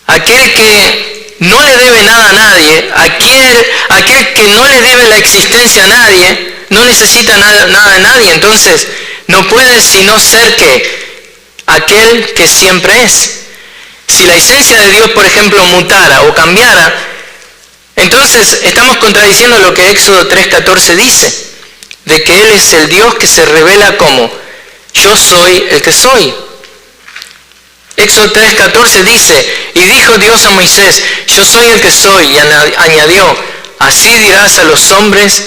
Aquel que no le debe nada a nadie, aquel que no le debe la existencia a nadie, no necesita nada de nadie, entonces no puede sino ser que aquel que siempre es. Si la esencia de Dios, por ejemplo, mutara o cambiara, entonces estamos contradiciendo lo que Éxodo 3:14 dice, de que Él es el Dios que se revela como yo soy el que soy. Éxodo 3:14 dice, y dijo Dios a Moisés, yo soy el que soy, y añadió, así dirás a los hombres,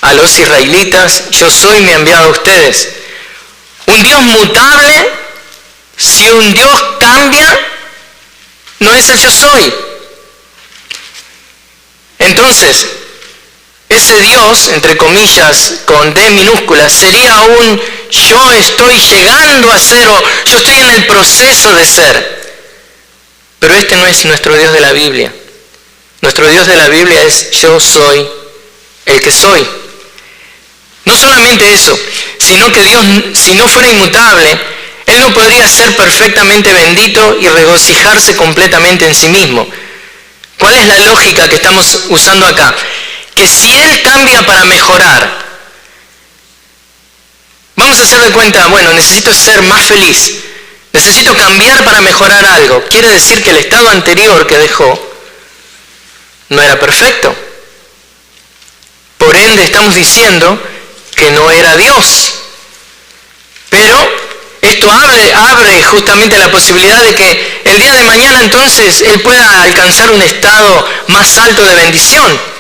a los israelitas, yo soy, me he enviado a ustedes. Un Dios mutable, si un Dios cambia, no es el yo soy. Entonces, ese Dios, entre comillas, con D minúscula, sería un yo estoy llegando a ser o yo estoy en el proceso de ser. Pero este no es nuestro Dios de la Biblia. Nuestro Dios de la Biblia es yo soy el que soy. No solamente eso, sino que Dios, si no fuera inmutable, Él no podría ser perfectamente bendito y regocijarse completamente en sí mismo. ¿Cuál es la lógica que estamos usando acá? que si Él cambia para mejorar, vamos a hacer de cuenta, bueno, necesito ser más feliz, necesito cambiar para mejorar algo. Quiere decir que el estado anterior que dejó no era perfecto. Por ende, estamos diciendo que no era Dios. Pero esto abre justamente la posibilidad de que el día de mañana entonces Él pueda alcanzar un estado más alto de bendición.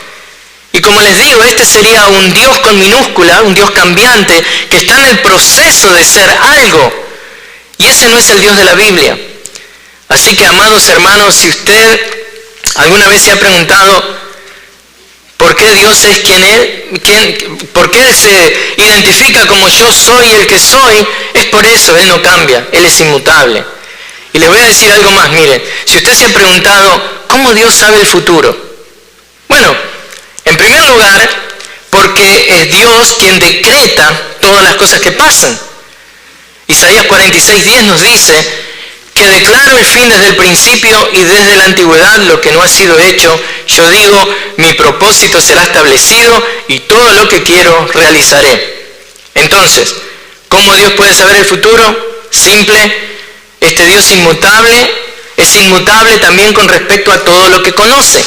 Y como les digo, este sería un Dios con minúscula, un Dios cambiante, que está en el proceso de ser algo. Y ese no es el Dios de la Biblia. Así que, amados hermanos, si usted alguna vez se ha preguntado por qué Dios es por qué se identifica como yo soy el que soy, es por eso, Él no cambia, Él es inmutable. Y les voy a decir algo más, miren, si usted se ha preguntado, ¿cómo Dios sabe el futuro? Bueno, en primer lugar, porque es Dios quien decreta todas las cosas que pasan. Isaías 46:10 nos dice que declaro el fin desde el principio y desde la antigüedad lo que no ha sido hecho. Yo digo, mi propósito será establecido y todo lo que quiero realizaré. Entonces, ¿cómo Dios puede saber el futuro? Simple, este Dios inmutable es inmutable también con respecto a todo lo que conoce.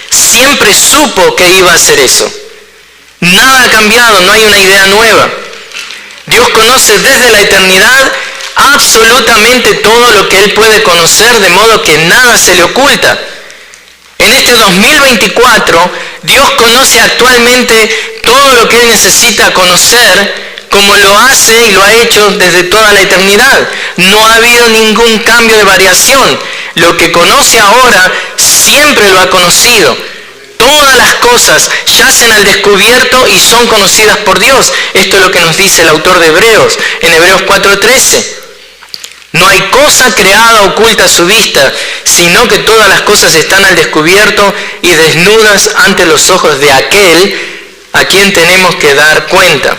Siempre supo que iba a hacer eso. Nada ha cambiado, no hay una idea nueva. Dios conoce desde la eternidad absolutamente todo lo que Él puede conocer, de modo que nada se le oculta. En este 2024, Dios conoce actualmente todo lo que Él necesita conocer, como lo hace y lo ha hecho desde toda la eternidad. No ha habido ningún cambio de variación. Lo que conoce ahora, siempre lo ha conocido. Todas las cosas yacen al descubierto y son conocidas por Dios. Esto es lo que nos dice el autor de Hebreos, en Hebreos 4:13. No hay cosa creada oculta a su vista, sino que todas las cosas están al descubierto y desnudas ante los ojos de aquel a quien tenemos que dar cuenta.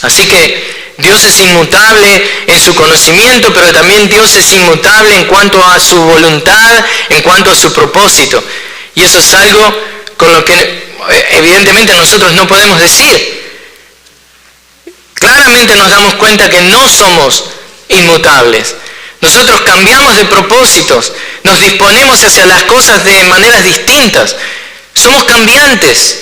Así que Dios es inmutable en su conocimiento, pero también Dios es inmutable en cuanto a su voluntad, en cuanto a su propósito. Y eso es algo con lo que evidentemente nosotros no podemos decir. Claramente nos damos cuenta que no somos inmutables. Nosotros cambiamos de propósitos, nos disponemos hacia las cosas de maneras distintas. Somos cambiantes.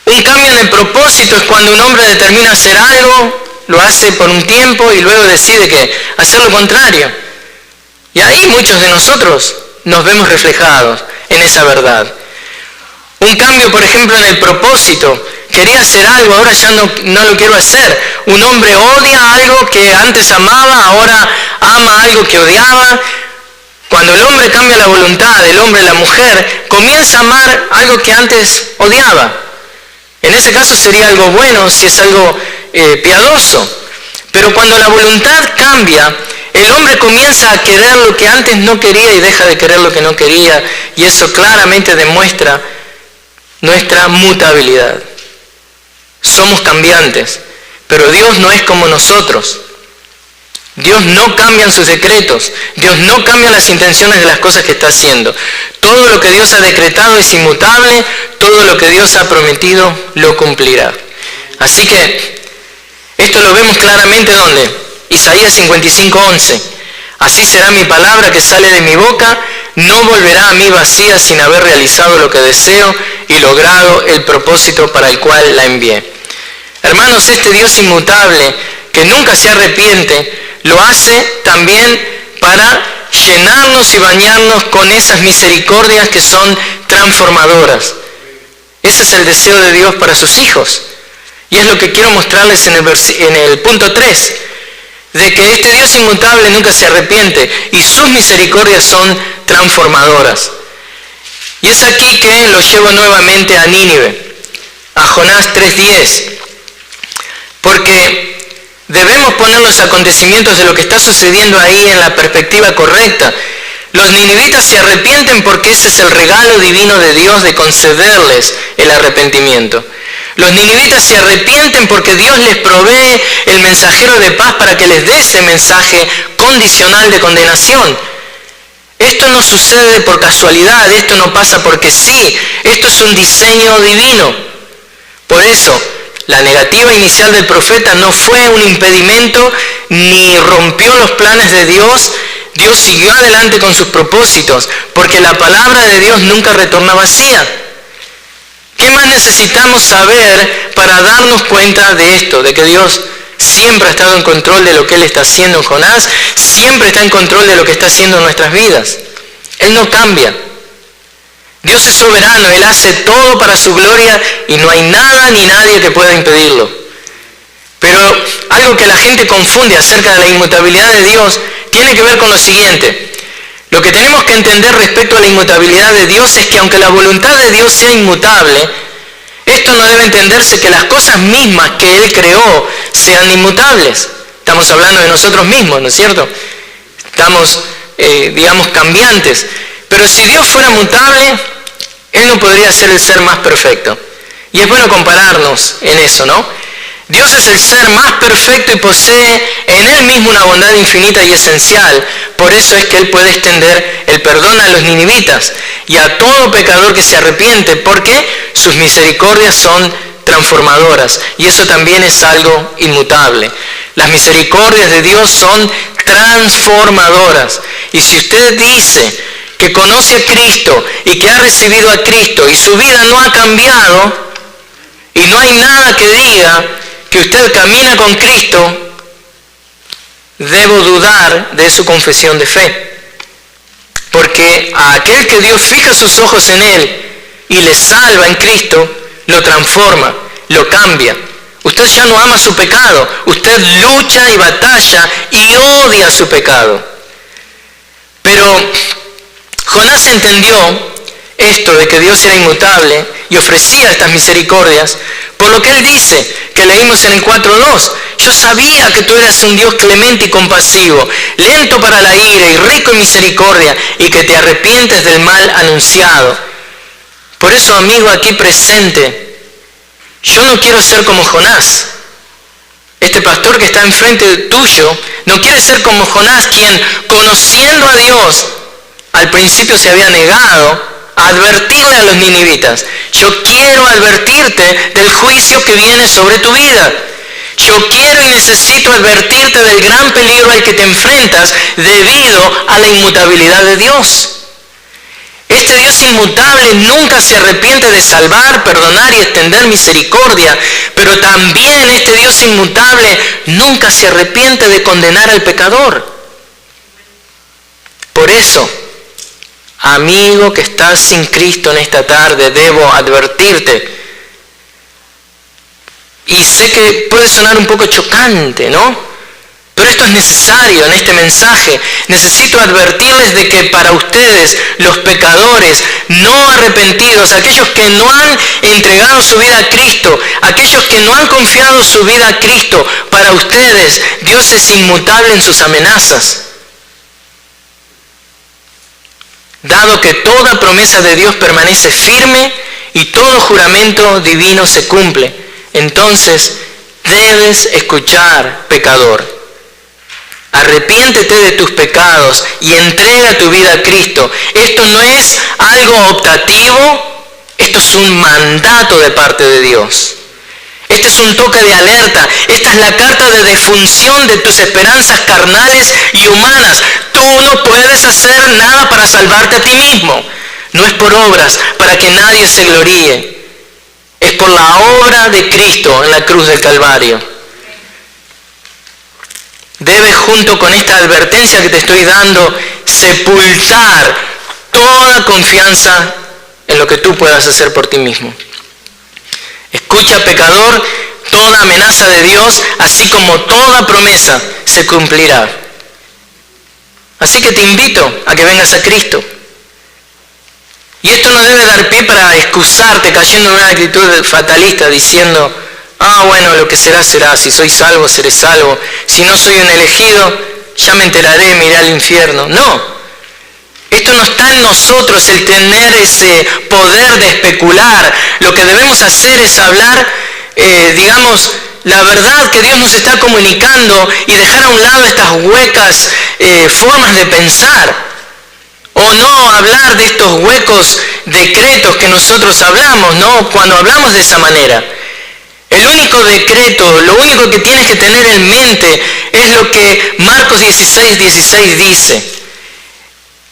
Un cambio en el propósito es cuando un hombre determina hacer algo, lo hace por un tiempo y luego decide que hacer lo contrario. Y ahí muchos de nosotros nos vemos reflejados en esa verdad. Un cambio, por ejemplo, en el propósito. Quería hacer algo, ahora ya no lo quiero hacer. Un hombre odia algo que antes amaba, ahora ama algo que odiaba. Cuando el hombre cambia la voluntad, el hombre, la mujer, comienza a amar algo que antes odiaba. En ese caso sería algo bueno si es algo piadoso. Pero cuando la voluntad cambia, el hombre comienza a querer lo que antes no quería y deja de querer lo que no quería. Y eso claramente demuestra nuestra mutabilidad. Somos cambiantes, pero Dios no es como nosotros. Dios no cambia en sus decretos. Dios no cambia las intenciones de las cosas que está haciendo. Todo lo que Dios ha decretado es inmutable. Todo lo que Dios ha prometido lo cumplirá. Así que esto lo vemos claramente ¿dónde? Isaías 55:11. Así será mi palabra que sale de mi boca. No volverá a mí vacía sin haber realizado lo que deseo y logrado el propósito para el cual la envié. Hermanos, este Dios inmutable que nunca se arrepiente, lo hace también para llenarnos y bañarnos con esas misericordias que son transformadoras. Ese es el deseo de Dios para sus hijos. Y es lo que quiero mostrarles en el punto 3. De que este Dios inmutable nunca se arrepiente y sus misericordias son transformadoras. Y es aquí que lo llevo nuevamente a Nínive, a Jonás 3:10, porque debemos poner los acontecimientos de lo que está sucediendo ahí en la perspectiva correcta. Los ninivitas se arrepienten porque ese es el regalo divino de Dios de concederles el arrepentimiento. Los ninivitas se arrepienten porque Dios les provee el mensajero de paz para que les dé ese mensaje condicional de condenación. Esto no sucede por casualidad, esto no pasa porque sí, esto es un diseño divino. Por eso, la negativa inicial del profeta no fue un impedimento ni rompió los planes de Dios. Dios siguió adelante con sus propósitos, porque la palabra de Dios nunca retorna vacía. ¿Qué más necesitamos saber para darnos cuenta de esto? De que Dios siempre ha estado en control de lo que Él está haciendo en Jonás, siempre está en control de lo que está haciendo en nuestras vidas. Él no cambia. Dios es soberano, Él hace todo para su gloria y no hay nada ni nadie que pueda impedirlo. Pero algo que la gente confunde acerca de la inmutabilidad de Dios tiene que ver con lo siguiente. Lo que tenemos que entender respecto a la inmutabilidad de Dios es que aunque la voluntad de Dios sea inmutable, esto no debe entenderse que las cosas mismas que Él creó sean inmutables. Estamos hablando de nosotros mismos, ¿no es cierto? Estamos, cambiantes. Pero si Dios fuera mutable, Él no podría ser el ser más perfecto. Y es bueno compararnos en eso, ¿no? Dios es el ser más perfecto y posee en Él mismo una bondad infinita y esencial. Por eso es que Él puede extender el perdón a los ninivitas y a todo pecador que se arrepiente, porque sus misericordias son transformadoras. Y eso también es algo inmutable. Las misericordias de Dios son transformadoras. Y si usted dice que conoce a Cristo y que ha recibido a Cristo y su vida no ha cambiado y no hay nada que diga que usted camina con Cristo, debo dudar de su confesión de fe. Porque a aquel que Dios fija sus ojos en Él y le salva en Cristo, lo transforma, lo cambia. Usted ya no ama su pecado, usted lucha y batalla y odia su pecado. Pero Jonás entendió esto de que Dios era inmutable y ofrecía estas misericordias, por lo que él dice, que leímos en el 4:2, yo sabía que tú eras un Dios clemente y compasivo, lento para la ira y rico en misericordia, y que te arrepientes del mal anunciado. Por eso, amigo aquí presente, yo no quiero ser como Jonás. Este pastor que está enfrente tuyo no quiere ser como Jonás, quien, conociendo a Dios, al principio se había negado a advertirle a los ninivitas. Yo quiero advertirte del juicio que viene sobre tu vida. Yo quiero y necesito advertirte del gran peligro al que te enfrentas debido a la inmutabilidad de Dios. Este Dios inmutable nunca se arrepiente de salvar, perdonar y extender misericordia, pero también este Dios inmutable nunca se arrepiente de condenar al pecador. Por eso, amigo que estás sin Cristo en esta tarde, debo advertirte. Y sé que puede sonar un poco chocante, ¿no? Pero esto es necesario en este mensaje. Necesito advertirles de que para ustedes, los pecadores no arrepentidos, aquellos que no han entregado su vida a Cristo, aquellos que no han confiado su vida a Cristo, para ustedes Dios es inmutable en sus amenazas. Dado que toda promesa de Dios permanece firme y todo juramento divino se cumple, entonces debes escuchar, pecador. Arrepiéntete de tus pecados y entrega tu vida a Cristo. Esto no es algo optativo, esto es un mandato de parte de Dios. Este es un toque de alerta. Esta es la carta de defunción de tus esperanzas carnales y humanas. Tú no puedes hacer nada para salvarte a ti mismo. No es por obras para que nadie se gloríe. Es por la obra de Cristo en la cruz del Calvario. Debes, junto con esta advertencia que te estoy dando, sepultar toda confianza en lo que tú puedas hacer por ti mismo. Escucha, pecador, toda amenaza de Dios, así como toda promesa, se cumplirá. Así que te invito a que vengas a Cristo. Y esto no debe dar pie para excusarte cayendo en una actitud fatalista diciendo, bueno, lo que será, será. Si soy salvo, seré salvo. Si no soy un elegido, ya me enteraré, me iré al infierno. No. Esto no está en nosotros el tener ese poder de especular. Lo que debemos hacer es hablar, la verdad que Dios nos está comunicando y dejar a un lado estas huecas formas de pensar. O no hablar de estos huecos decretos que nosotros hablamos, ¿no? Cuando hablamos de esa manera. El único decreto, lo único que tienes que tener en mente es lo que Marcos 16:16 dice.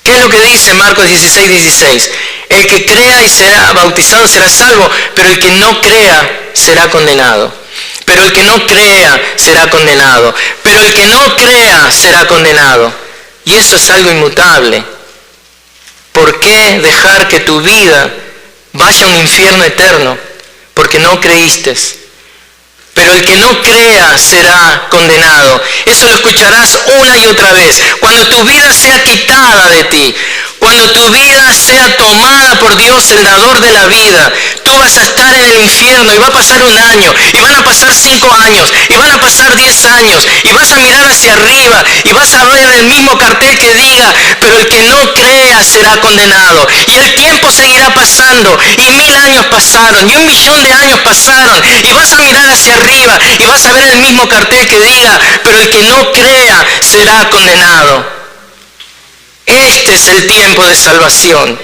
¿Qué es lo que dice Marcos 16:16? El que crea y será bautizado será salvo, pero el que no crea será condenado. Pero el que no crea será condenado. Pero el que no crea será condenado. Y eso es algo inmutable. ¿Por qué dejar que tu vida vaya a un infierno eterno? Porque no creíste. Pero el que no crea será condenado. Eso lo escucharás una y otra vez. Cuando tu vida sea quitada de ti, cuando tu vida sea tomada por Dios, el dador de la vida, tú vas a estar en el infierno y va a pasar 1 año, y van a pasar 5 años, y van a pasar 10 años, y vas a mirar hacia arriba, y vas a ver el mismo cartel que diga, pero el que no crea será condenado. Y el tiempo seguirá pasando, y 1000 años pasaron, y 1.000.000 de años pasaron, y vas a mirar hacia arriba, y vas a ver el mismo cartel que diga, pero el que no crea será condenado. Este es el tiempo de salvación.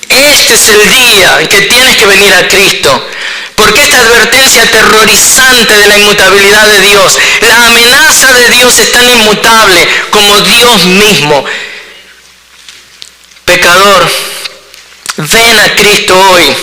Este es el día en que tienes que venir a Cristo. Porque esta advertencia aterrorizante de la inmutabilidad de Dios, la amenaza de Dios es tan inmutable como Dios mismo. Pecador, ven a Cristo hoy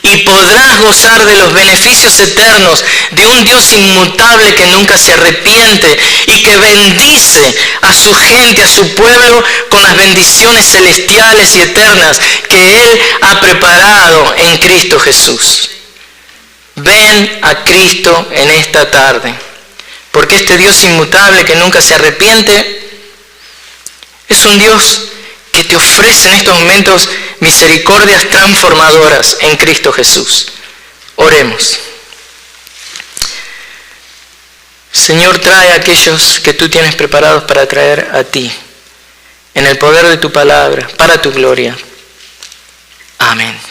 y podrás gozar de los beneficios eternos de un Dios inmutable que nunca se arrepiente y que bendice a su gente, a su pueblo, con las bendiciones celestiales y eternas que Él ha preparado en Cristo Jesús. Ven a Cristo en esta tarde, porque este Dios inmutable que nunca se arrepiente es un Dios que te ofrece en estos momentos misericordias transformadoras en Cristo Jesús. Oremos. Señor, trae a aquellos que tú tienes preparados para traer a ti, en el poder de tu palabra, para tu gloria. Amén.